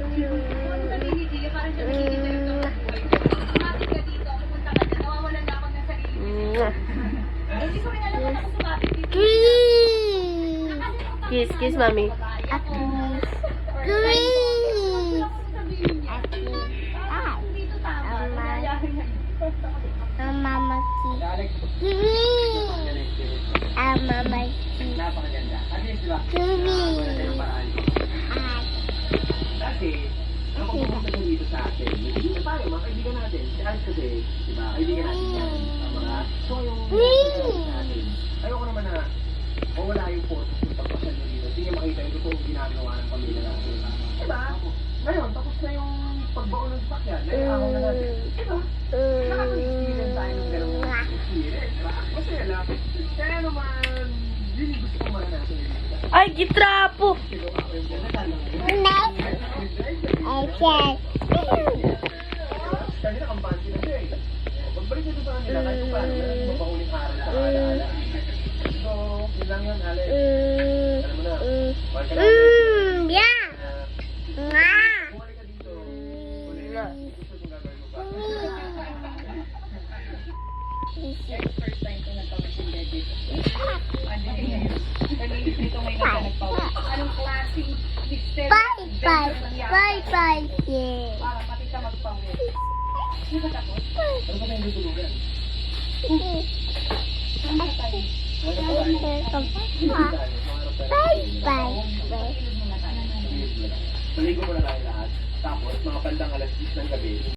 Pumunta din ni Gia, parang siya nakikita yung buhay ko. Sumapit ka dito, pupunta ka dyan, nawawalan na ako ng sarili ko. Hindi ko rin alam kung ako sumapit dito. Kiss, kiss, mami. Napakaganda. At least, diba? Kasi, ang pagpupunta mo dito sa atin, hindi na tayo, mga kaibigan natin. Kahit kasi, diba, kaibigan natin yan. Tama. So, yung natin, ayoko naman na mawala yung photos yung pagpasal mo dito. Hindi niya makita yung totoong ginagawa ng pamilya natin. Diba? Ngayon, tapos na yung pagbaon ng sakyan. Naiakong na natin. Diba? Nakaka-experience tayo ng ganong experience. Diba? Masaya lang. Kaya naman, yun yung gusto ko man natin. Ay, gitrapo! Kasi nakampante na siya eh. Pagbalik nito sa kanila, kahit pa paano, meron yung mapauling aral sa alaala. So, yun lang yun, Alex. Alam mo na, mahal ka natin. Bumalik ka dito. Bumalik ka. Gusto kong gagawin mo pa. First time ko nagpapasinggan dito. Kanina dito may nagpapawin. Anong klaseng mixed Bye. para pati ka magpawin. Hindi ba tapos? Ano ba tayong tutulugan? Saan ba tayo? Maligo mo na tayo lahat. Tapos, mga bandang alas 10 ng gabi,